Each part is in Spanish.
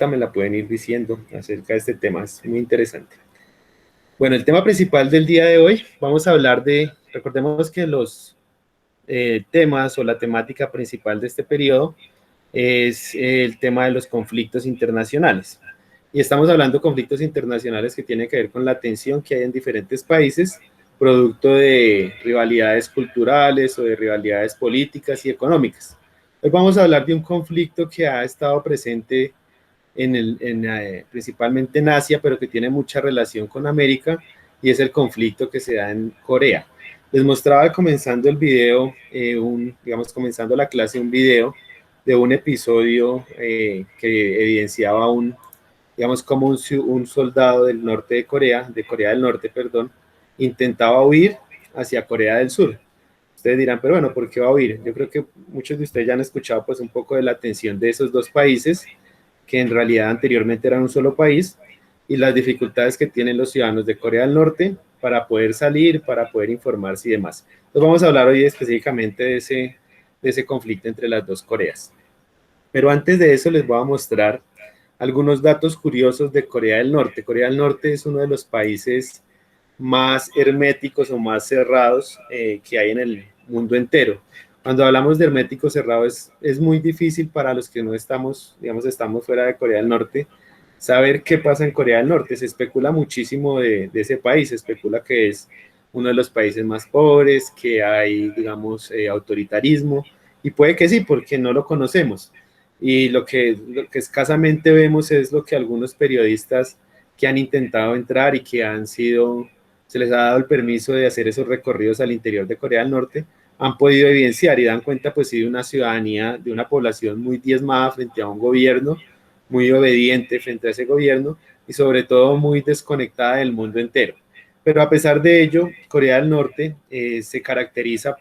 me la pueden ir diciendo acerca de este tema, es muy interesante. Bueno, el tema principal del día de hoy, vamos a hablar recordemos que los temas o la temática principal de este periodo es el tema de los conflictos internacionales. Y estamos hablando de conflictos internacionales que tienen que ver con la tensión que hay en diferentes países, producto de rivalidades culturales o de rivalidades políticas y económicas. Hoy vamos a hablar de un conflicto que ha estado presente principalmente en Asia, pero que tiene mucha relación con América, y es el conflicto que se da en Corea. Les mostraba comenzando el video, digamos comenzando la clase, un video de un episodio que evidenciaba digamos como un soldado del norte de Corea del Norte, perdón, intentaba huir hacia Corea del Sur. Ustedes dirán, pero bueno, ¿por qué va a huir? Yo creo que muchos de ustedes ya han escuchado pues un poco de la tensión de esos dos países, que en realidad anteriormente eran un solo país, y las dificultades que tienen los ciudadanos de Corea del Norte para poder salir, para poder informarse y demás. Entonces vamos a hablar hoy específicamente de ese conflicto entre las dos Coreas. Pero antes de eso les voy a mostrar algunos datos curiosos de Corea del Norte. Corea del Norte es uno de los países más herméticos o más cerrados que hay en el mundo entero. Cuando hablamos de hermético cerrado es muy difícil para los que no estamos, digamos, estamos fuera de Corea del Norte, saber qué pasa en Corea del Norte. Se especula muchísimo de ese país, se especula que es uno de los países más pobres, que hay, digamos, autoritarismo, y puede que sí, porque no lo conocemos. Y lo que escasamente vemos es lo que algunos periodistas que han intentado entrar y que se les ha dado el permiso de hacer esos recorridos al interior de Corea del Norte, han podido evidenciar y dan cuenta pues sí de una ciudadanía, de una población muy diezmada frente a un gobierno, muy obediente frente a ese gobierno y sobre todo muy desconectada del mundo entero. Pero a pesar de ello, Corea del Norte se caracteriza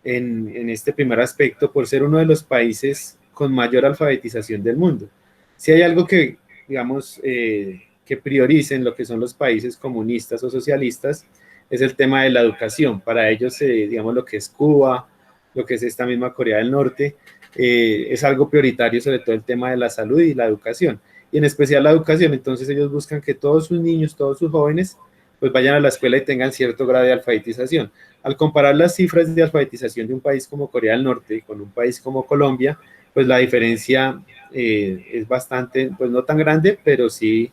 en este primer aspecto, por ser uno de los países con mayor alfabetización del mundo. Si hay algo que, digamos, que prioricen lo que son los países comunistas o socialistas, es el tema de la educación. Para ellos, digamos, lo que es Cuba, lo que es esta misma Corea del Norte, es algo prioritario, sobre todo el tema de la salud y la educación, y en especial la educación. Entonces ellos buscan que todos sus niños, todos sus jóvenes, pues vayan a la escuela y tengan cierto grado de alfabetización. Al comparar las cifras de alfabetización de un país como Corea del Norte con un país como Colombia, pues la diferencia es bastante, pues no tan grande, pero sí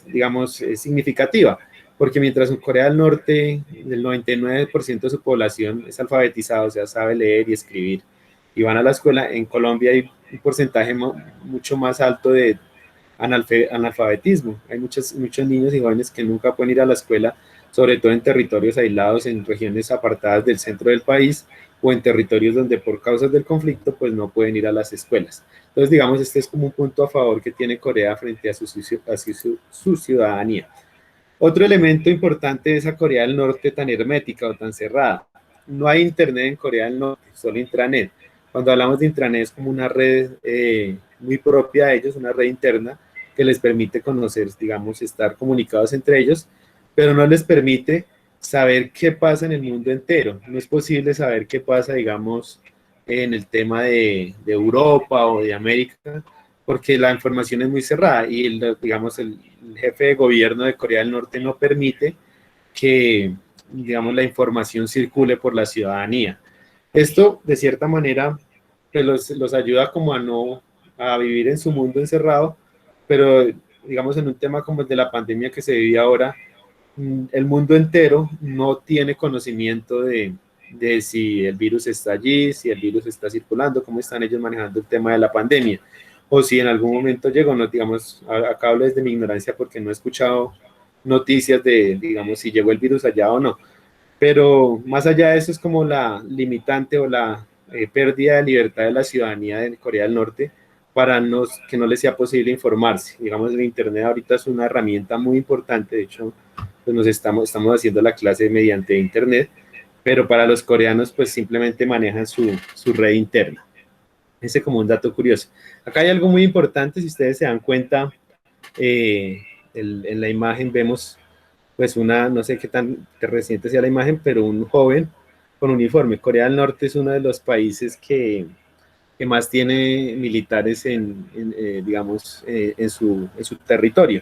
digamos, es significativa, porque mientras en Corea del Norte el 99% de su población es alfabetizada, o sea, sabe leer y escribir, y van a la escuela, en Colombia hay un porcentaje mucho más alto de analfabetismo. Hay muchos niños y jóvenes que nunca pueden ir a la escuela, sobre todo en territorios aislados, en regiones apartadas del centro del país, o en territorios donde por causas del conflicto pues no pueden ir a las escuelas. Entonces, digamos, este es como un punto a favor que tiene Corea frente a su ciudadanía. Otro elemento importante de esa Corea del Norte tan hermética o tan cerrada: no hay internet en Corea del Norte, solo intranet. Cuando hablamos de intranet es como una red muy propia de ellos, una red interna que les permite conocer, digamos, estar comunicados entre ellos, pero no les permite saber qué pasa en el mundo entero. No es posible saber qué pasa, digamos, en el tema de Europa o de América, porque la información es muy cerrada y digamos el jefe de gobierno de Corea del Norte no permite que, digamos, la información circule por la ciudadanía. Esto de cierta manera pues los ayuda como a vivir en su mundo encerrado, pero digamos en un tema como el de la pandemia que se vive ahora, el mundo entero no tiene conocimiento de si el virus está allí, si el virus está circulando, cómo están ellos manejando el tema de la pandemia, o si en algún momento llegó, no, digamos, acá hablo desde mi ignorancia porque no he escuchado noticias de, digamos, si llegó el virus allá o no. Pero más allá de eso es como la limitante o la pérdida de libertad de la ciudadanía de Corea del Norte para que no les sea posible informarse. Digamos, el Internet ahorita es una herramienta muy importante, de hecho, pues estamos haciendo la clase mediante Internet, pero para los coreanos pues simplemente manejan su red interna. Ese como un dato curioso. Acá hay algo muy importante, si ustedes se dan cuenta, eh, en la imagen vemos pues no sé qué tan reciente sea la imagen, pero un joven con uniforme. Corea del Norte es uno de los países que que más tiene militares digamos, en su territorio.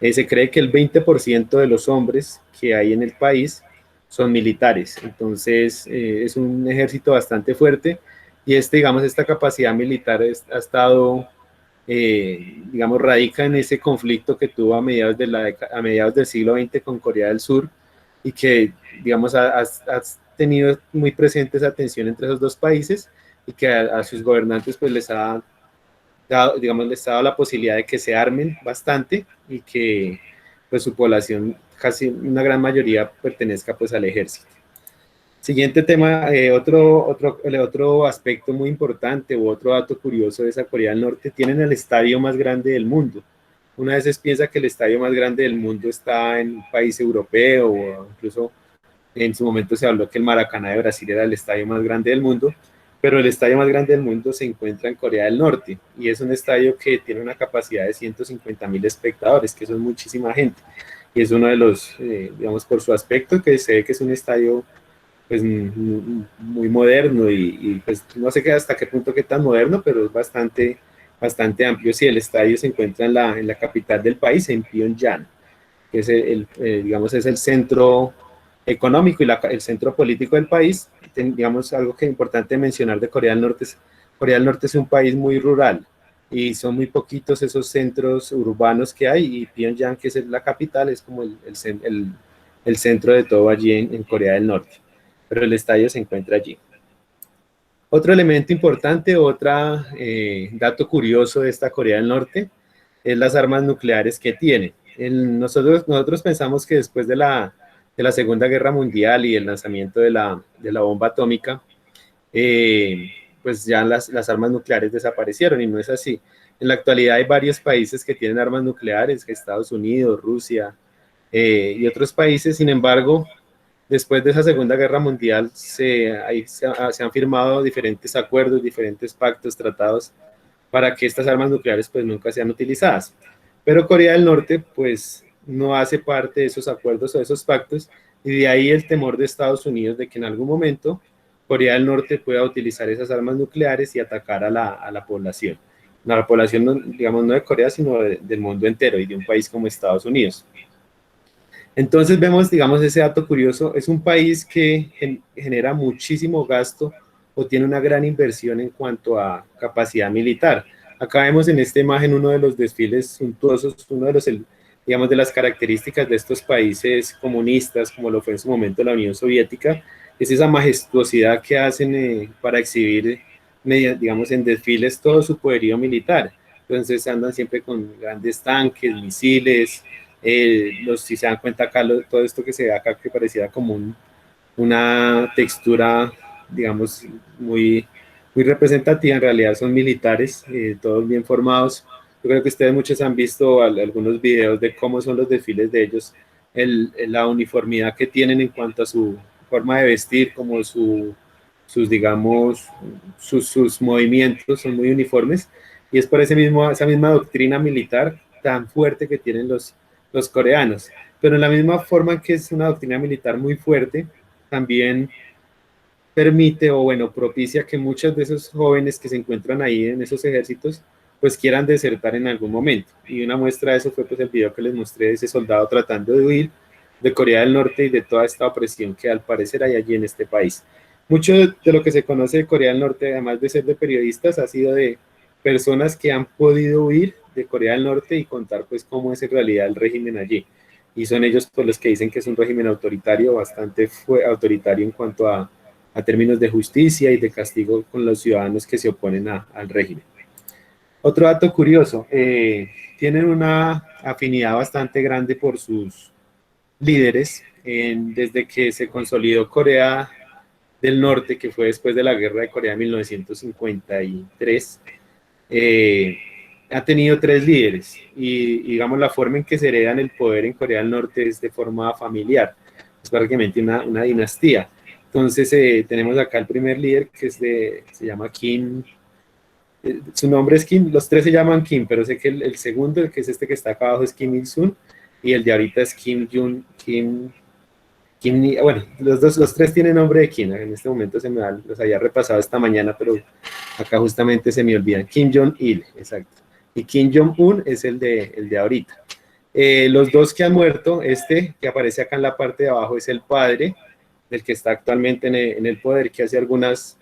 Se cree que el 20% de los hombres que hay en el país son militares, entonces es un ejército bastante fuerte y digamos, esta capacidad militar ha estado, digamos, radica en ese conflicto que tuvo a mediados del siglo XX con Corea del Sur y que, digamos, ha tenido muy presente esa tensión entre esos dos países y que a sus gobernantes pues les ha dado, digamos, les ha dado la posibilidad de que se armen bastante y que pues su población, casi una gran mayoría, pertenezca pues al ejército. Siguiente tema, otro aspecto muy importante o otro dato curioso de esa Corea del Norte, tienen el estadio más grande del mundo. Una vez piensa que el estadio más grande del mundo está en un país europeo o incluso en su momento se habló que el Maracaná de Brasil era el estadio más grande del mundo, pero el estadio más grande del mundo se encuentra en Corea del Norte y es un estadio que tiene una capacidad de 150.000 espectadores, que eso es muchísima gente. Y es uno de los, digamos, por su aspecto, que se ve que es un estadio pues muy moderno y pues no sé hasta qué punto qué tan moderno, pero es bastante amplio. Sí, el estadio se encuentra en la capital del país, en Pyongyang, que es digamos, es el centro económico y el centro político del país. Digamos, algo que es importante mencionar de Corea del Norte es, Corea del Norte es un país muy rural y son muy poquitos esos centros urbanos que hay y Pyongyang, que es la capital, es como el centro de todo allí en Corea del Norte, pero el estadio se encuentra allí. Otro elemento importante, otro dato curioso de esta Corea del Norte es las armas nucleares que tiene. Nosotros pensamos que después de la Segunda Guerra Mundial y el lanzamiento de la bomba atómica, pues ya las armas nucleares desaparecieron y no es así. En la actualidad hay varios países que tienen armas nucleares, Estados Unidos, Rusia y otros países. Sin embargo, después de esa Segunda Guerra Mundial se han firmado diferentes acuerdos, diferentes pactos, tratados para que estas armas nucleares pues nunca sean utilizadas. Pero Corea del Norte pues no hace parte de esos acuerdos o de esos pactos y de ahí el temor de Estados Unidos de que en algún momento Corea del Norte pueda utilizar esas armas nucleares y atacar a la población. No, la población, digamos, no de Corea, sino del mundo entero y de un país como Estados Unidos. Entonces vemos, digamos, ese dato curioso, es un país que genera muchísimo gasto o tiene una gran inversión en cuanto a capacidad militar. Acá vemos en esta imagen uno de los desfiles suntuosos, uno de los, digamos, de las características de estos países comunistas, como lo fue en su momento la Unión Soviética, es esa majestuosidad que hacen para exhibir, digamos, en desfiles todo su poderío militar. Entonces andan siempre con grandes tanques, misiles, si se dan cuenta acá, todo esto que se ve acá que pareciera como una textura, digamos, muy representativa, en realidad son militares, todos bien formados. Yo creo que ustedes muchos han visto algunos videos de cómo son los desfiles de ellos, la uniformidad que tienen en cuanto a su forma de vestir, como digamos, sus movimientos son muy uniformes, y es por esa misma doctrina militar tan fuerte que tienen los coreanos. Pero en la misma forma que es una doctrina militar muy fuerte, también permite o bueno, propicia que muchos de esos jóvenes que se encuentran ahí en esos ejércitos pues quieran desertar en algún momento. Y una muestra de eso fue pues el video que les mostré de ese soldado tratando de huir de Corea del Norte y de toda esta opresión que al parecer hay allí en este país. Mucho de lo que se conoce de Corea del Norte, además de ser de periodistas, ha sido de personas que han podido huir de Corea del Norte y contar pues cómo es en realidad el régimen allí. Y son ellos pues los que dicen que es un régimen autoritario, bastante autoritario en cuanto a términos de justicia y de castigo con los ciudadanos que se oponen al régimen. Otro dato curioso, tienen una afinidad bastante grande por sus líderes. Desde que se consolidó Corea del Norte, que fue después de la guerra de Corea de 1953, ha tenido tres líderes y digamos la forma en que se heredan el poder en Corea del Norte es de forma familiar, es prácticamente una dinastía. Entonces tenemos acá el primer líder que se llama Kim, su nombre es Kim, los tres se llaman Kim, pero sé que el segundo, el que es este que está acá abajo, es Kim Il-sung, y el de ahorita es Kim Bueno, los tres tienen nombre de Kim, en este momento los había repasado esta mañana, pero acá justamente se me olvidan. Kim Jong-il, exacto. Y Kim Jong-un es el de ahorita. Los dos que han muerto, este que aparece acá en la parte de abajo es el padre del que está actualmente en el poder, que hace algunos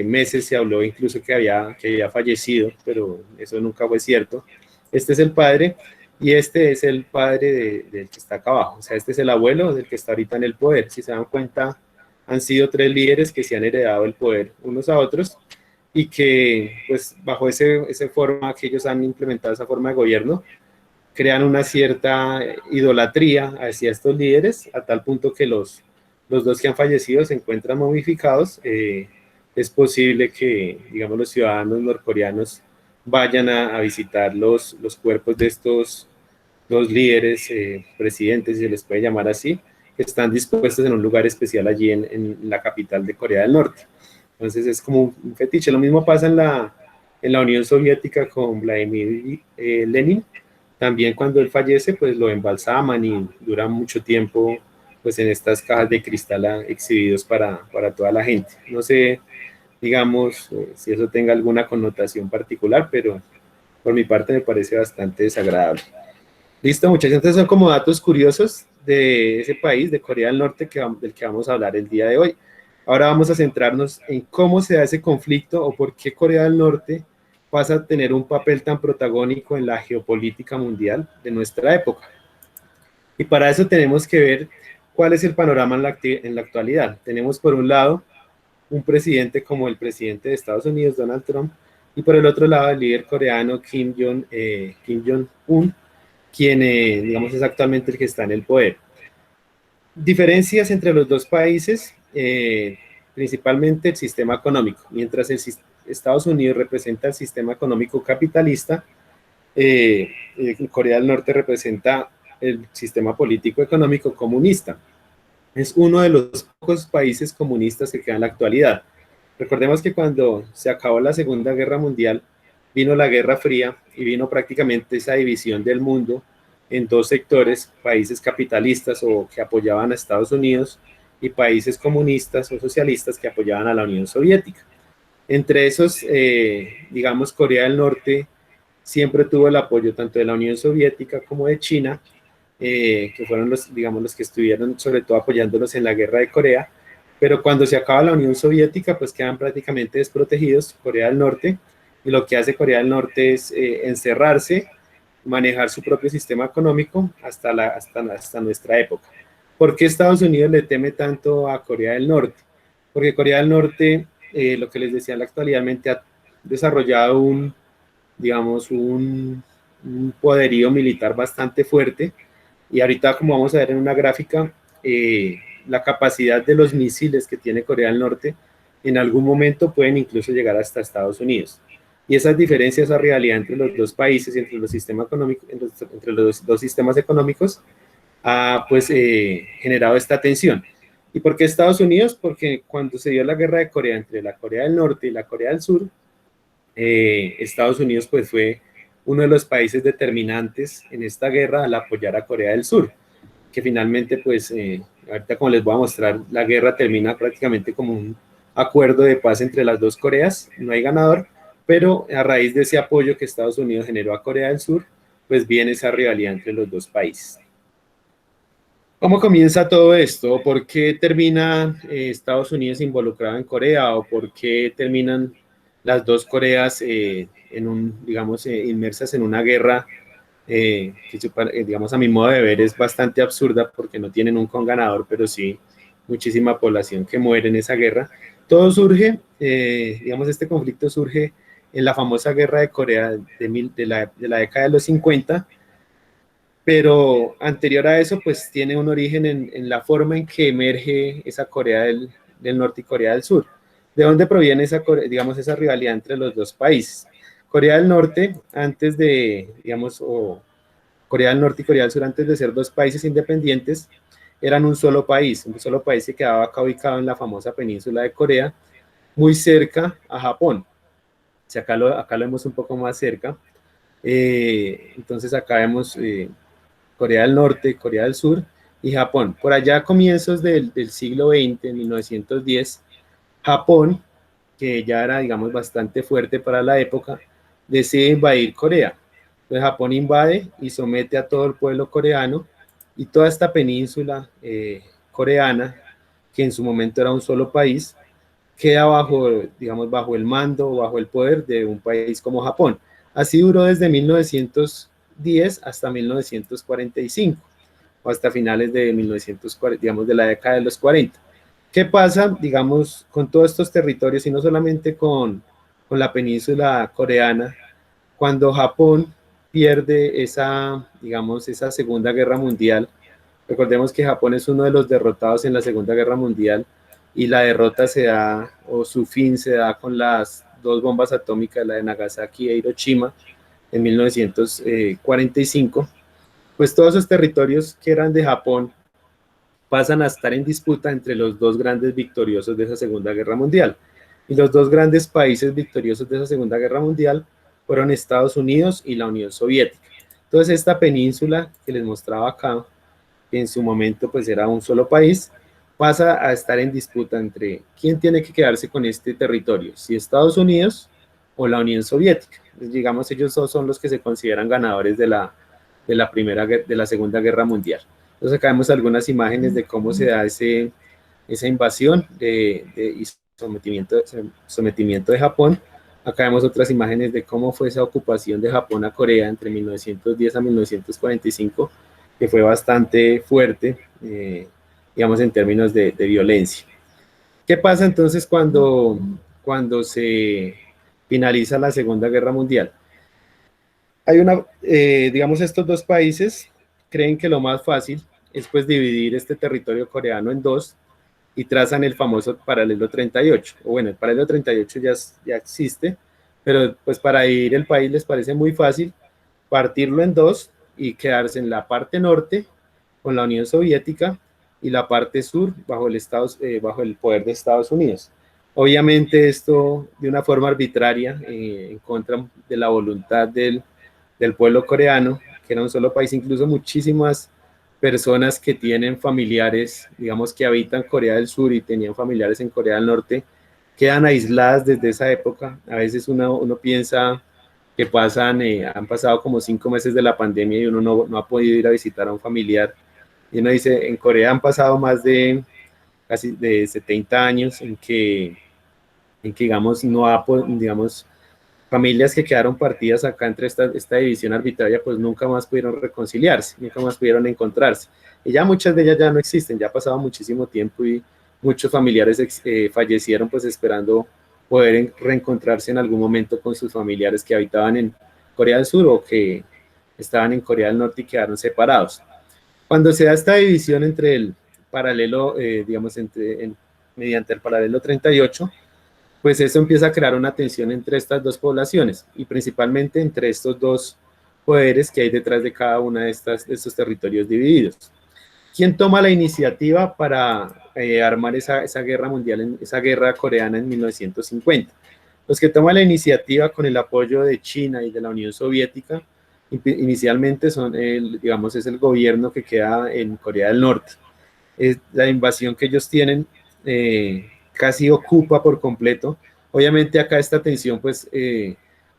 meses se habló incluso que había fallecido, pero eso nunca fue cierto. Este es el padre y este es el padre del que está acá abajo. O sea, este es el abuelo del que está ahorita en el poder. Si se dan cuenta, han sido tres líderes que se han heredado el poder unos a otros y que, pues, bajo esa forma que ellos han implementado, esa forma de gobierno, crean una cierta idolatría hacia estos líderes, a tal punto que los dos que han fallecido se encuentran momificados. Es posible que, digamos, los ciudadanos norcoreanos vayan a visitar los cuerpos de estos dos líderes, presidentes, si se les puede llamar así, que están dispuestos en un lugar especial allí en la capital de Corea del Norte. Entonces es como un fetiche. Lo mismo pasa en la Unión Soviética con Vladimir Lenin. También cuando él fallece, pues lo embalsaman y dura mucho tiempo pues en estas cajas de cristal exhibidos para toda la gente. No sé, digamos, si eso tenga alguna connotación particular, pero por mi parte me parece bastante desagradable. Listo, muchachos, entonces son como datos curiosos de ese país, de Corea del Norte, del que vamos a hablar el día de hoy. Ahora vamos a centrarnos en cómo se da ese conflicto o por qué Corea del Norte pasa a tener un papel tan protagónico en la geopolítica mundial de nuestra época. Y para eso tenemos que ver cuál es el panorama en la actualidad. Tenemos por un lado un presidente como el presidente de Estados Unidos, Donald Trump, y por el otro lado el líder coreano Kim Jong-un, quien, digamos, es actualmente el que está en el poder. Diferencias entre los dos países, principalmente el sistema económico. Mientras Estados Unidos representa el sistema económico capitalista, Corea del Norte representa el sistema político económico comunista. Es uno de los pocos países comunistas que quedan en la actualidad. Recordemos que cuando se acabó la Segunda Guerra Mundial, vino la Guerra Fría y vino prácticamente esa división del mundo en dos sectores: países capitalistas o que apoyaban a Estados Unidos y países comunistas o socialistas que apoyaban a la Unión Soviética. Entre esos, digamos, Corea del Norte siempre tuvo el apoyo tanto de la Unión Soviética como de China, que fueron digamos, los que estuvieron sobre todo apoyándolos en la guerra de Corea. Pero cuando se acaba la Unión Soviética, pues quedan prácticamente desprotegidos Corea del Norte, y lo que hace Corea del Norte es encerrarse, manejar su propio sistema económico hasta nuestra época. ¿Por qué Estados Unidos le teme tanto a Corea del Norte? Porque Corea del Norte, lo que les decía, actualmente ha desarrollado digamos, un poderío militar bastante fuerte, y ahorita, como vamos a ver en una gráfica, la capacidad de los misiles que tiene Corea del Norte en algún momento pueden incluso llegar hasta Estados Unidos. Y esas diferencias, esa rivalidad entre los dos países, entre los sistemas económicos, entre los dos sistemas económicos, ha pues generado esta tensión. ¿Y por qué Estados Unidos? Porque cuando se dio la guerra de Corea entre la Corea del Norte y la Corea del Sur, Estados Unidos pues fue uno de los países determinantes en esta guerra al apoyar a Corea del Sur, que finalmente pues ahorita, como les voy a mostrar, la guerra termina prácticamente como un acuerdo de paz entre las dos Coreas. No hay ganador, pero a raíz de ese apoyo que Estados Unidos generó a Corea del Sur, pues viene esa rivalidad entre los dos países. ¿Cómo comienza todo esto? ¿Por qué termina Estados Unidos involucrado en Corea? ¿O por qué terminan las dos Coreas digamos, inmersas en una guerra que, digamos, a mi modo de ver es bastante absurda, porque no tienen un conganador, pero sí muchísima población que muere en esa guerra? Todo surge, digamos, este conflicto surge en la famosa guerra de Corea de la década de los 50, pero anterior a eso, pues tiene un origen en la forma en que emerge esa Corea del Norte y Corea del Sur. ¿De dónde proviene digamos, esa rivalidad entre los dos países? Corea del Norte, antes de, digamos, o Corea del Norte y Corea del Sur, antes de ser dos países independientes, eran un solo país que quedaba acá ubicado en la famosa península de Corea, muy cerca a Japón. Si acá lo vemos un poco más cerca. Entonces acá vemos Corea del Norte, Corea del Sur, y Japón. Por allá a comienzos del siglo XX, en 1910, Japón, que ya era, digamos, bastante fuerte para la época, decide invadir Corea. Entonces Japón invade y somete a todo el pueblo coreano y toda esta península coreana, que en su momento era un solo país, queda bajo, digamos, bajo el mando, bajo el poder de un país como Japón. Así duró desde 1910 hasta 1945, o hasta finales de 1940, digamos, de la década de los 40. ¿Qué pasa, digamos, con todos estos territorios y no solamente con la península coreana, cuando Japón pierde esa, digamos, esa Segunda Guerra Mundial? Recordemos que Japón es uno de los derrotados en la Segunda Guerra Mundial y la derrota se da, o su fin se da con las dos bombas atómicas, la de Nagasaki e Hiroshima, en 1945. Pues todos esos territorios que eran de Japón pasan a estar en disputa entre los dos grandes victoriosos de esa Segunda Guerra Mundial. Y los dos grandes países victoriosos de esa Segunda Guerra Mundial fueron Estados Unidos y la Unión Soviética. Entonces esta península que les mostraba acá, que en su momento pues era un solo país, pasa a estar en disputa entre quién tiene que quedarse con este territorio, si Estados Unidos o la Unión Soviética. Pues, digamos, ellos son los que se consideran ganadores de la Segunda Guerra Mundial. Entonces acá vemos algunas imágenes de cómo se da esa invasión y sometimiento de Japón. Acá vemos otras imágenes de cómo fue esa ocupación de Japón a Corea entre 1910 a 1945, que fue bastante fuerte, digamos, en términos de violencia. ¿Qué pasa entonces cuando se finaliza la Segunda Guerra Mundial? Hay digamos, estos dos países creen que lo más fácil es pues dividir este territorio coreano en dos y trazan el famoso paralelo 38. O bueno, el paralelo 38 ya existe, pero pues para dividir el país les parece muy fácil partirlo en dos y quedarse en la parte norte con la Unión Soviética y la parte sur bajo el poder de Estados Unidos. Obviamente esto de una forma arbitraria, en contra de la voluntad del pueblo coreano, que era un solo país, incluso muchísimas personas que tienen familiares, digamos, que habitan Corea del Sur y tenían familiares en Corea del Norte, quedan aisladas desde esa época. A veces uno piensa que han pasado como 5 meses de la pandemia y uno no ha podido ir a visitar a un familiar. Y uno dice, en Corea han pasado más de casi de 70 años en que digamos, no ha, digamos, familias que quedaron partidas acá entre esta división arbitraria, pues nunca más pudieron reconciliarse, nunca más pudieron encontrarse. Y ya muchas de ellas ya no existen, ya ha pasado muchísimo tiempo y muchos familiares fallecieron pues esperando poder reencontrarse en algún momento con sus familiares que habitaban en Corea del Sur o que estaban en Corea del Norte y quedaron separados. Cuando se da esta división entre el paralelo, digamos, mediante el paralelo 38, pues eso empieza a crear una tensión entre estas dos poblaciones y principalmente entre estos dos poderes que hay detrás de cada uno de estos territorios divididos. ¿Quién toma la iniciativa para armar esa guerra mundial, esa guerra coreana en 1950? Los que toman la iniciativa con el apoyo de China y de la Unión Soviética, inicialmente digamos, es el gobierno que queda en Corea del Norte. La invasión que ellos tienen casi ocupa por completo. Obviamente acá esta tensión, pues,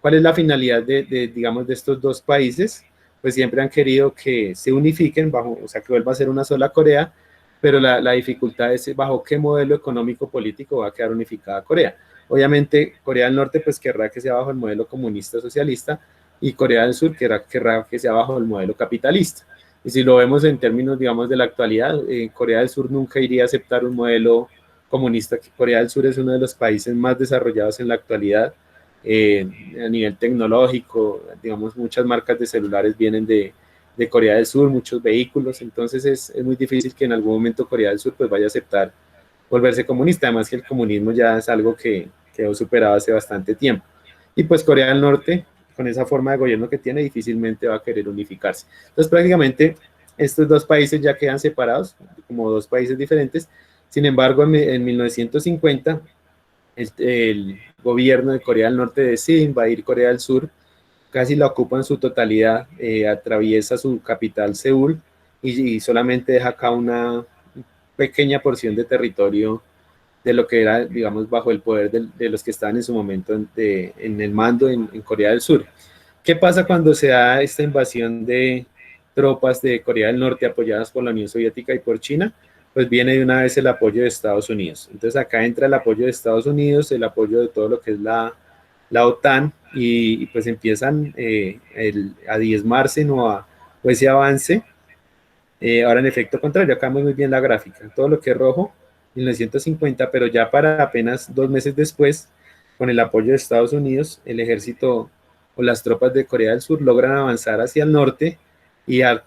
¿cuál es la finalidad digamos, de estos dos países? Pues siempre han querido que se unifiquen o sea, que vuelva a ser una sola Corea, pero la dificultad es bajo qué modelo económico político va a quedar unificada Corea. Obviamente Corea del Norte pues querrá que sea bajo el modelo comunista socialista y Corea del Sur querrá que sea bajo el modelo capitalista. Y si lo vemos en términos, digamos, de la actualidad, Corea del Sur nunca iría a aceptar un modelo comunista. Corea del Sur es uno de los países más desarrollados en la actualidad a nivel tecnológico, digamos, muchas marcas de celulares vienen de Corea del Sur, muchos vehículos, entonces es muy difícil que en algún momento Corea del Sur pues vaya a aceptar volverse comunista, además que el comunismo ya es algo que quedó superado hace bastante tiempo. Y pues Corea del Norte, con esa forma de gobierno que tiene, difícilmente va a querer unificarse. Entonces prácticamente estos dos países ya quedan separados, como dos países diferentes. Sin embargo, en 1950, el gobierno de Corea del Norte decide invadir Corea del Sur, casi la ocupa en su totalidad, atraviesa su capital, Seúl, y solamente deja acá una pequeña porción de territorio de lo que era, digamos, bajo el poder de los que estaban en su momento en el mando en Corea del Sur. ¿Qué pasa cuando se da esta invasión de tropas de Corea del Norte apoyadas por la Unión Soviética y por China? Pues viene de una vez el apoyo de Estados Unidos. Entonces acá entra el apoyo de Estados Unidos, el apoyo de todo lo que es la OTAN y pues empiezan a diezmarse, ¿no? O ese avance. Ahora en efecto contrario, acá vemos muy bien la gráfica, todo lo que es rojo, 1950, pero ya para apenas 2 meses después, con el apoyo de Estados Unidos, el ejército o las tropas de Corea del Sur logran avanzar hacia el norte y al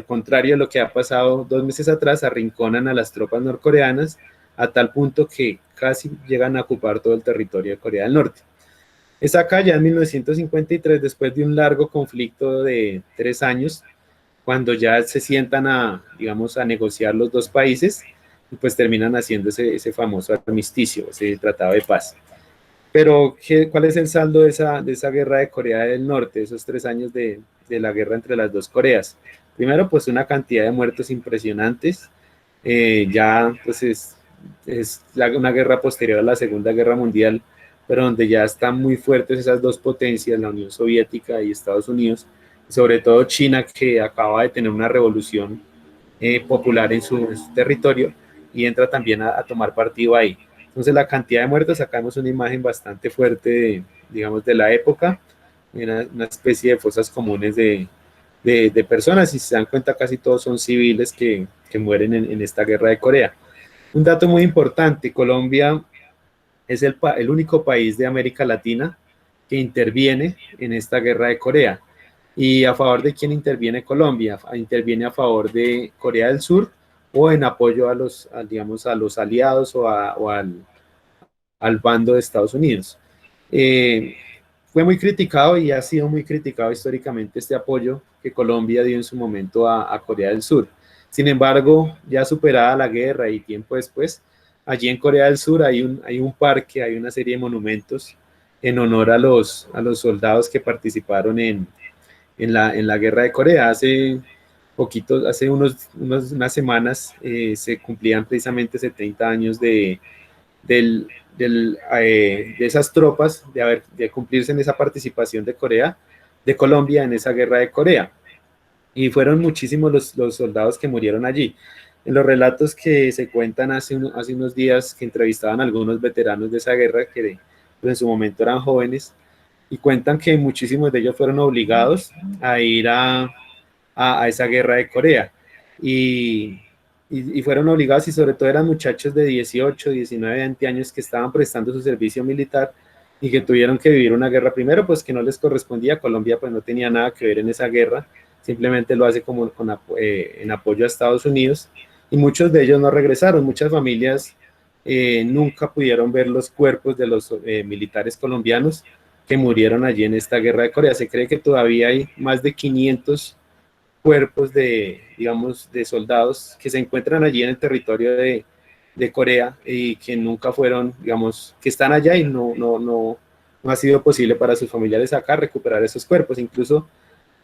contrario de lo que ha pasado 2 meses atrás, arrinconan a las tropas norcoreanas a tal punto que casi llegan a ocupar todo el territorio de Corea del Norte. Es acá ya en 1953, después de un largo conflicto de 3 años, cuando ya se sientan digamos, a negociar los dos países, y pues terminan haciendo ese famoso armisticio, ese tratado de paz. Pero, ¿cuál es el saldo de esa guerra de Corea del Norte, esos 3 años de la guerra entre las dos Coreas? Primero, pues una cantidad de muertos impresionantes. Ya, pues una guerra posterior a la Segunda Guerra Mundial, pero donde ya están muy fuertes esas dos potencias, la Unión Soviética y Estados Unidos, sobre todo China, que acaba de tener una revolución popular en su territorio y entra también a tomar partido ahí. Entonces la cantidad de muertos, sacamos una imagen bastante fuerte, digamos, de la época, una especie de fosas comunes de personas, y si se dan cuenta casi todos son civiles que mueren en esta guerra de Corea. Un dato muy importante, Colombia es el único país de América Latina que interviene en esta guerra de Corea. ¿Y a favor de quién interviene Colombia? Interviene a favor de Corea del Sur o en apoyo digamos, a los aliados o al bando de Estados Unidos. Eh, Fue muy criticado y ha sido muy criticado históricamente este apoyo que Colombia dio en su momento a Corea del Sur. Sin embargo, ya superada la guerra y tiempo después, allí en Corea del Sur hay un parque, hay una serie de monumentos en honor a los soldados que participaron en la guerra de Corea. Hace unas semanas se cumplían precisamente 70 años del, de esas tropas, de cumplirse en esa participación de Colombia en esa guerra de Corea. Y fueron muchísimos los soldados que murieron allí. En los relatos que se cuentan hace unos días que entrevistaban a algunos veteranos de esa guerra que pues, en su momento eran jóvenes, y cuentan que muchísimos de ellos fueron obligados a ir a esa guerra de Corea. Y fueron obligados, y sobre todo eran muchachos de 18, 19, 20 años que estaban prestando su servicio militar y que tuvieron que vivir una guerra primero, pues que no les correspondía. Colombia pues no tenía nada que ver en esa guerra, simplemente lo hace como en apoyo a Estados Unidos, y muchos de ellos no regresaron. Muchas familias nunca pudieron ver los cuerpos de los militares colombianos que murieron allí en esta guerra de Corea. Se cree que todavía hay más de 500 cuerpos digamos, de soldados que se encuentran allí en el territorio de Corea y que nunca fueron, digamos, que están allá y no ha sido posible para sus familiares acá recuperar esos cuerpos. Incluso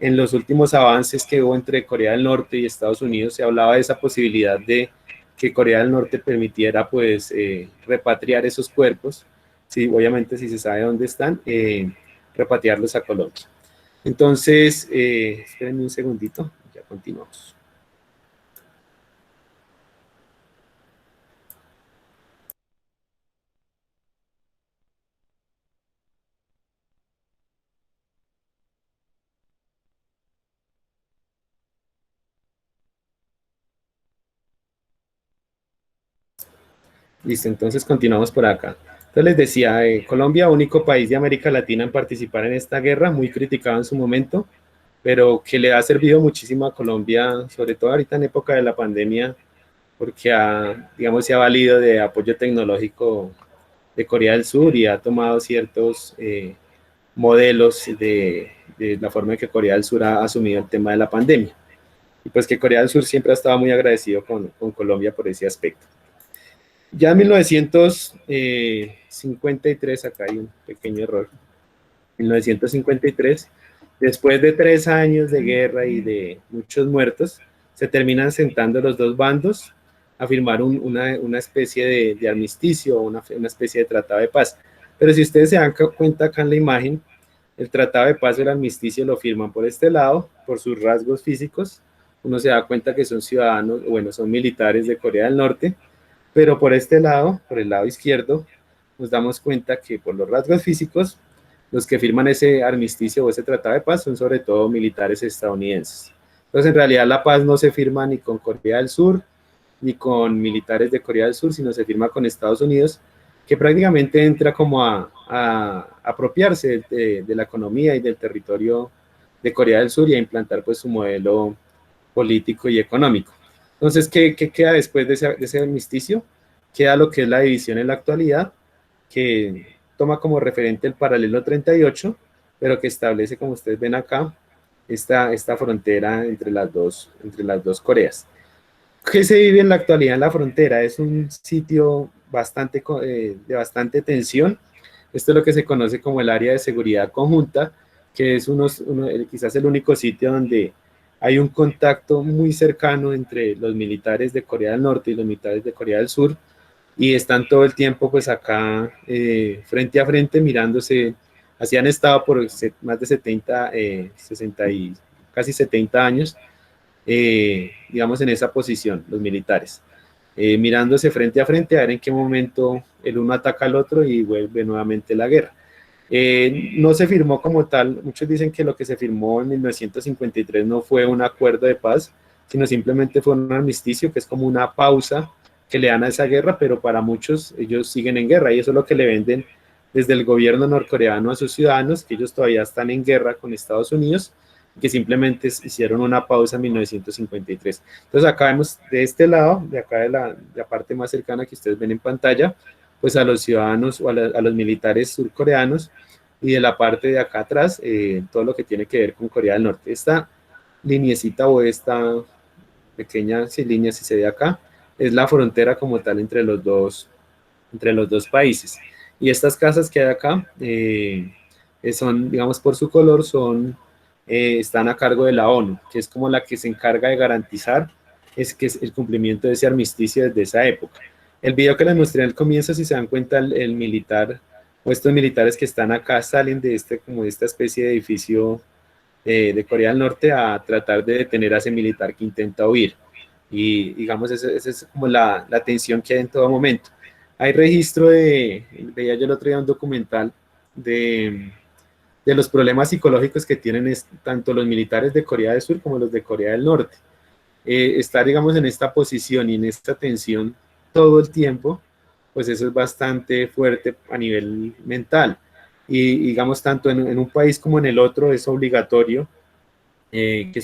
en los últimos avances que hubo entre Corea del Norte y Estados Unidos se hablaba de esa posibilidad de que Corea del Norte permitiera pues repatriar esos cuerpos, sí, obviamente si se sabe dónde están, repatriarlos a Colombia. Entonces, espérenme un segundito, ya continuamos. Listo, entonces continuamos por acá. Entonces les decía, Colombia, único país de América Latina en participar en esta guerra, muy criticado en su momento, pero que le ha servido muchísimo a Colombia, sobre todo ahorita en época de la pandemia, porque digamos, se ha valido de apoyo tecnológico de Corea del Sur y ha tomado ciertos modelos de la forma en que Corea del Sur ha asumido el tema de la pandemia. Y pues que Corea del Sur siempre ha estado muy agradecido con Colombia por ese aspecto. Ya en 1953, acá hay un pequeño error, 1953, después de 3 años de guerra y de muchos muertos, se terminan sentando los dos bandos a firmar una especie de armisticio, una especie de tratado de paz. Pero si ustedes se dan cuenta acá en la imagen, el tratado de paz o el armisticio lo firman por este lado, por sus rasgos físicos. Uno se da cuenta que son ciudadanos, bueno, son militares de Corea del Norte, pero por este lado, por el lado izquierdo, nos damos cuenta que por los rasgos físicos, los que firman ese armisticio o ese tratado de paz son sobre todo militares estadounidenses. Entonces, en realidad, la paz no se firma ni con Corea del Sur, ni con militares de Corea del Sur, sino se firma con Estados Unidos, que prácticamente entra como a apropiarse de la economía y del territorio de Corea del Sur y a implantar pues su modelo político y económico. Entonces, ¿qué queda después de ese armisticio? Queda lo que es la división en la actualidad, que toma como referente el paralelo 38, pero que establece, como ustedes ven acá, esta frontera entre las dos Coreas. ¿Qué se vive en la actualidad en la frontera? Es un sitio de bastante tensión. Esto es lo que se conoce como el área de seguridad conjunta, que es quizás el único sitio donde hay un contacto muy cercano entre los militares de Corea del Norte y los militares de Corea del Sur, y están todo el tiempo pues acá frente a frente mirándose. Así han estado por más de 70, 60 y casi 70 años, digamos, en esa posición, los militares, mirándose frente a frente a ver en qué momento el uno ataca al otro y vuelve nuevamente la guerra. No se firmó como tal, muchos dicen que lo que se firmó en 1953 no fue un acuerdo de paz, sino simplemente fue un armisticio, que es como una pausa que le dan a esa guerra, pero para muchos ellos siguen en guerra, y eso es lo que le venden desde el gobierno norcoreano a sus ciudadanos, que ellos todavía están en guerra con Estados Unidos, que simplemente hicieron una pausa en 1953. Entonces acá vemos de este lado, de acá de la parte más cercana que ustedes ven en pantalla, pues a los ciudadanos o a los militares surcoreanos, y de la parte de acá atrás, todo lo que tiene que ver con Corea del Norte. Esta liniecita o esta pequeña línea, si se ve acá, es la frontera como tal entre los dos países. Y estas casas que hay acá son, digamos, por su color, están a cargo de la ONU, que es como la que se encarga de garantizar que es el cumplimiento de ese armisticio desde esa época. El video que les mostré al comienzo, si se dan cuenta, el militar o estos militares que están acá salen de como de esta especie de edificio de Corea del Norte a tratar de detener a ese militar que intenta huir. Y digamos, esa es como la tensión que hay en todo momento. Hay registro veía yo el otro día un documental de los problemas psicológicos que tienen tanto los militares de Corea del Sur como los de Corea del Norte. Estar, digamos, en esta posición y en esta tensión todo el tiempo, pues eso es bastante fuerte a nivel mental. Y digamos, tanto en un país como en el otro es obligatorio que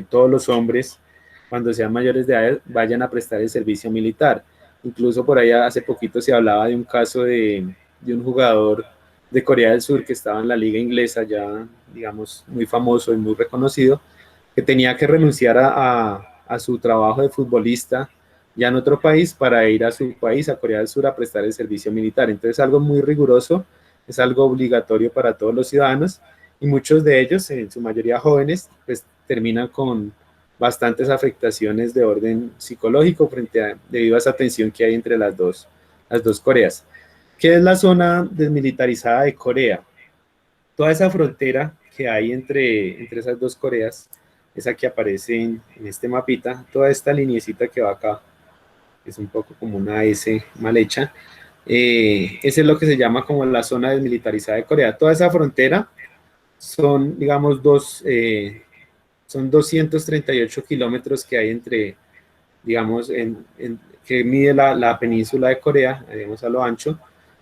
todos los hombres, cuando sean mayores de edad, vayan a prestar el servicio militar. Incluso por ahí hace poquito se hablaba de un caso de un jugador de Corea del Sur que estaba en la liga inglesa, ya digamos muy famoso y muy reconocido, que tenía que renunciar a su trabajo de futbolista ya en otro país para ir a su país, a Corea del Sur, a prestar el servicio militar. Entonces, algo muy riguroso, es algo obligatorio para todos los ciudadanos, y muchos de ellos, en su mayoría jóvenes, pues terminan con bastantes afectaciones de orden psicológico debido a esa tensión que hay entre las dos Coreas. ¿Qué es la zona desmilitarizada de Corea? Toda esa frontera que hay entre esas dos Coreas, esa que aparece en este mapita, toda esta lineecita que va acá, es un poco como una S mal hecha, ese es lo que se llama como la zona desmilitarizada de Corea. Toda esa frontera son, digamos, son 238 kilómetros que hay entre, digamos, que mide la península de Corea, digamos, a lo ancho,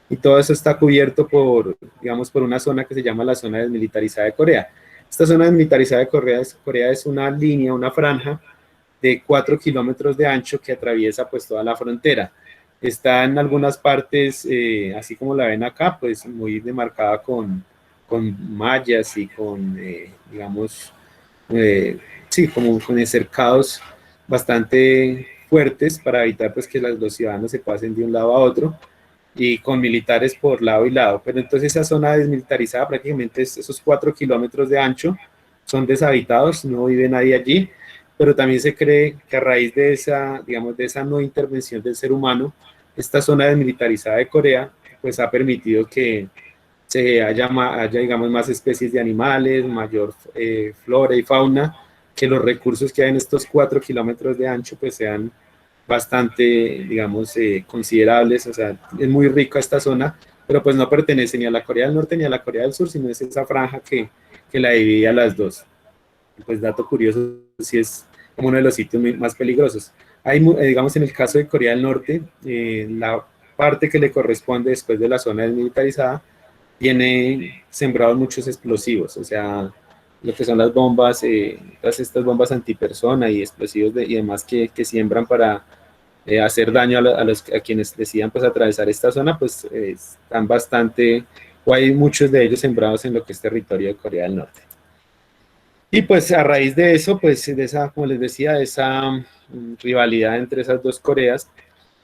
y todo eso está cubierto digamos, por una zona que se llama la zona desmilitarizada de Corea. Esta zona desmilitarizada de Corea es una línea, una franja de 4 kilómetros de ancho que atraviesa pues toda la frontera. Está en algunas partes, así como la ven acá, pues muy demarcada con mallas y con, digamos, sí, como con cercados bastante fuertes para evitar pues que los ciudadanos se pasen de un lado a otro, y con militares por lado y lado. Pero entonces esa zona desmilitarizada, prácticamente esos 4 kilómetros de ancho, son deshabitados, no vive nadie allí, pero también se cree que a raíz de esa, digamos, de esa no intervención del ser humano, esta zona desmilitarizada de Corea, pues ha permitido que haya, digamos, más especies de animales, mayor flora y fauna, que los recursos que hay en estos 4 kilómetros de ancho, pues sean bastante, digamos, considerables. O sea, es muy rica esta zona, pero pues no pertenece ni a la Corea del Norte ni a la Corea del Sur, sino es esa franja que la divide a las dos. Pues dato curioso, sí es como uno de los sitios más peligrosos. Hay, digamos, en el caso de Corea del Norte, la parte que le corresponde después de la zona desmilitarizada, tiene sembrados muchos explosivos, o sea, lo que son las bombas, todas estas bombas antipersona y explosivos y demás que siembran para hacer daño a quienes decidan pues atravesar esta zona, pues están bastante, o hay muchos de ellos sembrados en lo que es territorio de Corea del Norte. Y pues a raíz de eso, pues de esa, como les decía, de esa rivalidad entre esas dos Coreas,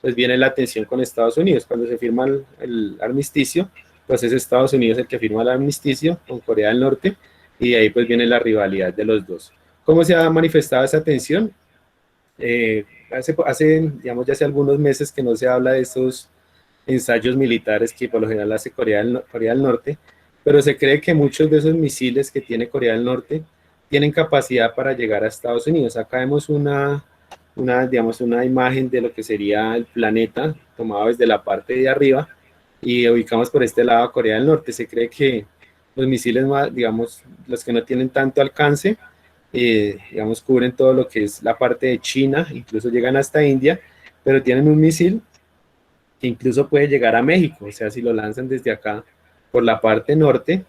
pues viene la tensión con Estados Unidos. Cuando se firma el armisticio, pues es Estados Unidos el que firma el armisticio con Corea del Norte, y de ahí pues viene la rivalidad de los dos. ¿Cómo se ha manifestado esa tensión? Digamos, ya hace algunos meses que no se habla de esos ensayos militares que por lo general hace Corea del Norte, pero se cree que muchos de esos misiles que tiene Corea del Norte tienen capacidad para llegar a Estados Unidos. Acá vemos digamos, una imagen de lo que sería el planeta tomado desde la parte de arriba y ubicamos por este lado a Corea del Norte. Se cree que los misiles más, digamos, los que no tienen tanto alcance, digamos, cubren todo lo que es la parte de China, incluso llegan hasta India, pero tienen un misil que incluso puede llegar a México. O sea, si lo lanzan desde acá por la parte norte,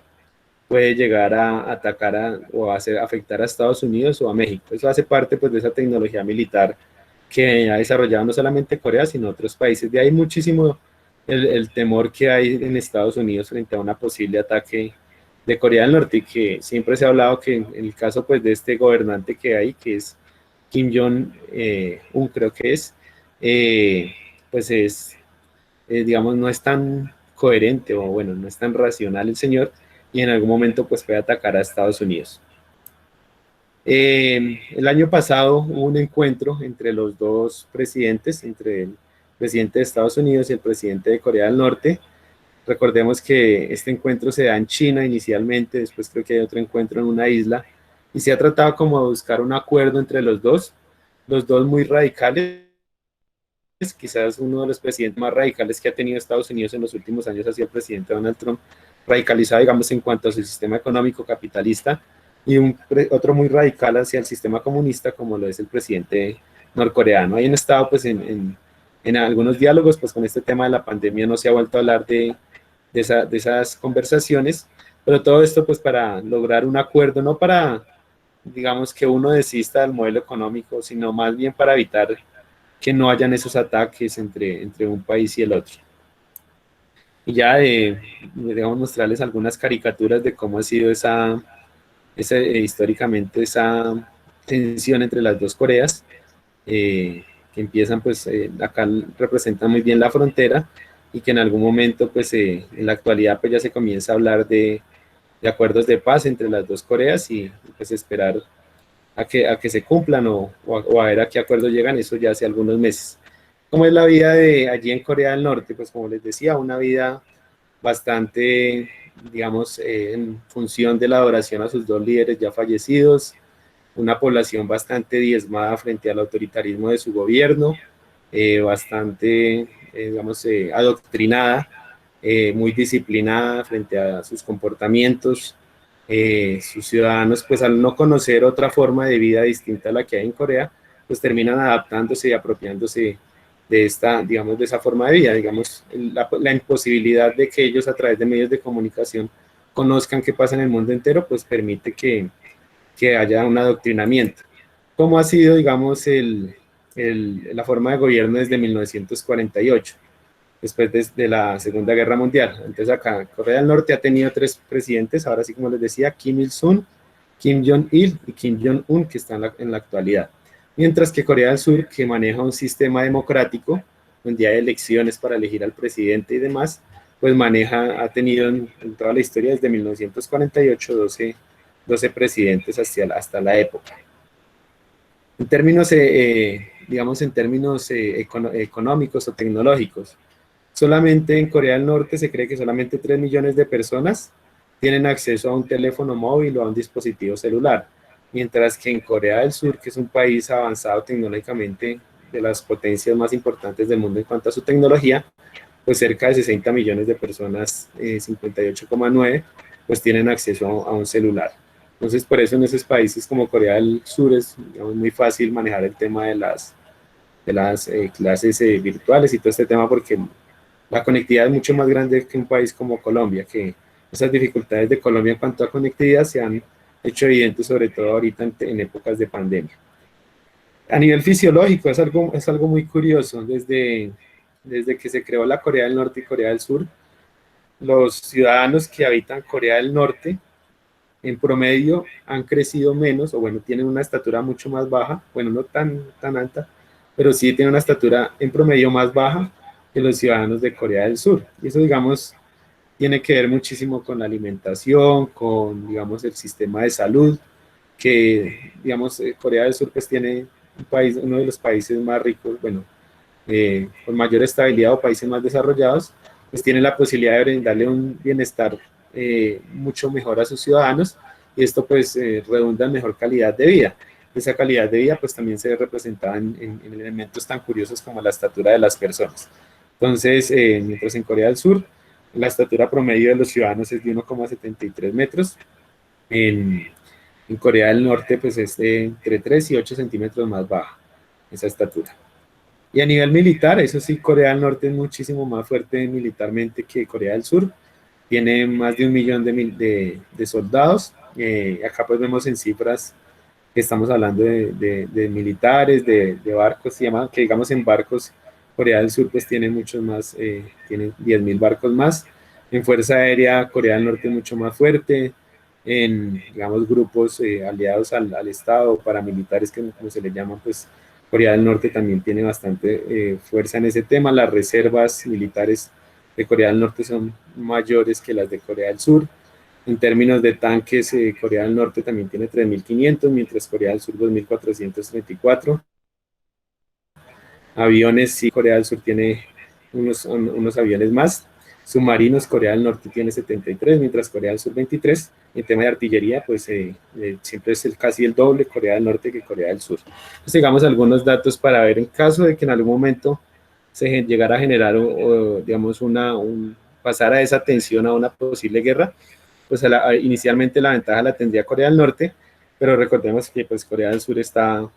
puede llegar a atacar o a afectar a Estados Unidos o a México. Eso hace parte pues de esa tecnología militar que ha desarrollado no solamente Corea, sino otros países. De ahí muchísimo el temor que hay en Estados Unidos frente a una posible ataque de Corea del Norte, y que siempre se ha hablado que en el caso pues de este gobernante que hay, que es Kim Jong-un, creo que es, pues digamos, no es tan coherente, o bueno, no es tan racional el señor, y en algún momento pues puede atacar a Estados Unidos. El año pasado hubo un encuentro entre los dos presidentes, entre el presidente de Estados Unidos y el presidente de Corea del Norte. Recordemos que este encuentro se da en China inicialmente, después creo que hay otro encuentro en una isla, y se ha tratado como de buscar un acuerdo entre los dos muy radicales. Quizás uno de los presidentes más radicales que ha tenido Estados Unidos en los últimos años ha sido el presidente Donald Trump, radicalizado, digamos, en cuanto a su sistema económico capitalista, y otro muy radical hacia el sistema comunista, como lo es el presidente norcoreano. Ahí han estado, pues, en algunos diálogos, pues, con este tema de la pandemia no se ha vuelto a hablar de esas conversaciones, pero todo esto, pues, para lograr un acuerdo, no para, digamos, que uno desista del modelo económico, sino más bien para evitar que no hayan esos ataques entre un país y el otro. Y ya digamos, mostrarles algunas caricaturas de cómo ha sido históricamente esa tensión entre las dos Coreas, que empiezan, pues, acá representan muy bien la frontera, y que en algún momento, pues, en la actualidad, pues ya se comienza a hablar de acuerdos de paz entre las dos Coreas, y pues esperar a que se cumplan, o a ver a qué acuerdo llegan, eso ya hace algunos meses. ¿Cómo es la vida de allí en Corea del Norte? Pues como les decía, una vida bastante, digamos, en función de la adoración a sus dos líderes ya fallecidos, una población bastante diezmada frente al autoritarismo de su gobierno, bastante, digamos, adoctrinada, muy disciplinada frente a sus comportamientos. Sus ciudadanos, pues al no conocer otra forma de vida distinta a la que hay en Corea, pues terminan adaptándose y apropiándose de esta, digamos, de esa forma de vida, digamos, la imposibilidad de que ellos a través de medios de comunicación conozcan qué pasa en el mundo entero, pues permite que haya un adoctrinamiento. ¿Cómo ha sido, digamos, la forma de gobierno desde 1948? Después de la Segunda Guerra Mundial. Entonces acá Corea del Norte ha tenido 3 presidentes, ahora sí, como les decía, Kim Il-sung, Kim Jong-il y Kim Jong-un, que están en la actualidad. Mientras que Corea del Sur, que maneja un sistema democrático, donde hay elecciones para elegir al presidente y demás, pues ha tenido en toda la historia desde 1948 12 presidentes hasta la época. En términos, digamos, en términos económicos o tecnológicos, solamente en Corea del Norte se cree que solamente 3 millones de personas tienen acceso a un teléfono móvil o a un dispositivo celular, mientras que en Corea del Sur, que es un país avanzado tecnológicamente, de las potencias más importantes del mundo en cuanto a su tecnología, pues cerca de 60 millones de personas, 58,9, pues tienen acceso a un celular. Entonces, por eso en esos países como Corea del Sur es, digamos, muy fácil manejar el tema de las clases virtuales y todo este tema, porque la conectividad es mucho más grande que un país como Colombia, que esas dificultades de Colombia en cuanto a conectividad se han hecho evidentes, sobre todo ahorita en épocas de pandemia. A nivel fisiológico es algo muy curioso. Desde que se creó la Corea del Norte y Corea del Sur, los ciudadanos que habitan Corea del Norte en promedio han crecido menos, o bueno, tienen una estatura mucho más baja, bueno, no tan alta, pero sí tienen una estatura en promedio más baja que los ciudadanos de Corea del Sur. Y eso, digamos, tiene que ver muchísimo con la alimentación, con, digamos, el sistema de salud, que, digamos, Corea del Sur pues tiene uno de los países más ricos, bueno, con mayor estabilidad o países más desarrollados, pues tiene la posibilidad de brindarle un bienestar mucho mejor a sus ciudadanos, y esto pues redunda en mejor calidad de vida. Esa calidad de vida pues también se ve representada en elementos tan curiosos como la estatura de las personas. Entonces, mientras en Corea del Sur la estatura promedio de los ciudadanos es de 1,73 metros, en, en Corea del Norte pues es de entre 3 y 8 centímetros más baja esa estatura. Y a nivel militar, eso sí, Corea del Norte es muchísimo más fuerte militarmente que Corea del Sur. Tiene más de 1 millón de soldados. Acá pues vemos en cifras que estamos hablando de militares, de barcos, que digamos en barcos, Corea del Sur pues tiene muchos más, tiene 10.000 barcos más. En Fuerza Aérea, Corea del Norte es mucho más fuerte. En, digamos, grupos aliados al Estado, paramilitares, que como se le llaman, pues Corea del Norte también tiene bastante fuerza en ese tema. Las reservas militares de Corea del Norte son mayores que las de Corea del Sur. En términos de tanques, Corea del Norte también tiene 3.500, mientras Corea del Sur 2.434. Aviones, sí, Corea del Sur tiene unos aviones más. Submarinos, Corea del Norte tiene 73, mientras Corea del Sur 23. En tema de artillería, pues siempre es casi el doble Corea del Norte que Corea del Sur. Pues digamos algunos datos para ver en caso de que en algún momento se llegara a generar, digamos, pasar a esa tensión a una posible guerra, pues inicialmente la ventaja la tendría Corea del Norte, pero recordemos que pues Corea del Sur está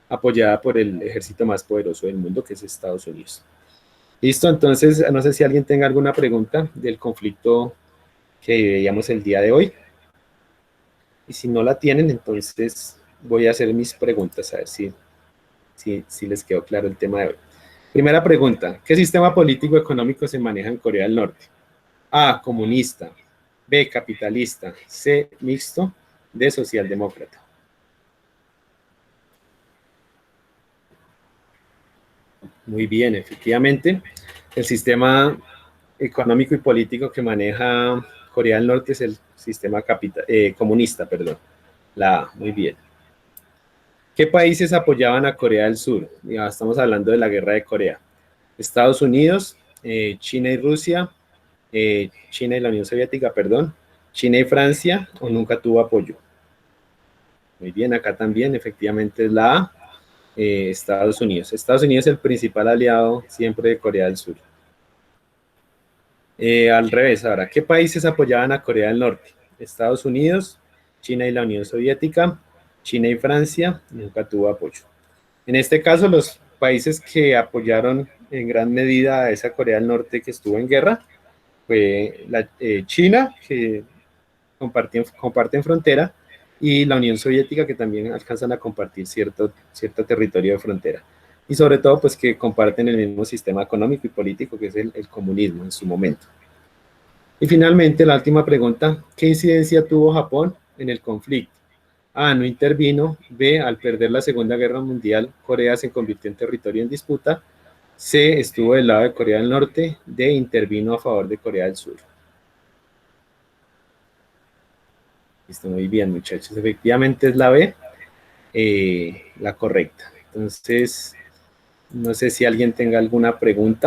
apoyada por el ejército más poderoso del mundo, que es Estados Unidos. Listo, entonces no sé si alguien tenga alguna pregunta del conflicto que veíamos el día de hoy, y si no la tienen, entonces voy a hacer mis preguntas, a ver si les quedó claro el tema de hoy. Primera pregunta, ¿qué sistema político económico se maneja en Corea del Norte? A, comunista; B, capitalista; C, mixto; D, socialdemócrata. Muy bien, efectivamente, el sistema económico y político que maneja Corea del Norte es el sistema comunista, perdón. La A, muy bien. ¿Qué países apoyaban a Corea del Sur? Ya estamos hablando de la guerra de Corea. Estados Unidos, China y Rusia, China y la Unión Soviética, perdón, China y Francia, o nunca tuvo apoyo. Muy bien, acá también efectivamente es la A, Estados Unidos. Estados Unidos es el principal aliado siempre de Corea del Sur. Al revés, ahora, ¿qué países apoyaban a Corea del Norte? Estados Unidos, China y la Unión Soviética, China y Francia, nunca tuvo apoyo. En este caso, los países que apoyaron en gran medida a esa Corea del Norte que estuvo en guerra fue China, que comparten frontera, y la Unión Soviética, que también alcanzan a compartir cierto territorio de frontera. Y sobre todo, pues que comparten el mismo sistema económico y político, que es el comunismo en su momento. Y finalmente, la última pregunta, ¿qué incidencia tuvo Japón en el conflicto? A, no intervino; B, al perder la Segunda Guerra Mundial, Corea se convirtió en territorio en disputa; C, estuvo del lado de Corea del Norte; D, intervino a favor de Corea del Sur. Listo, muy bien, muchachos. Efectivamente es la B. la correcta. Entonces, no sé si alguien tenga alguna pregunta.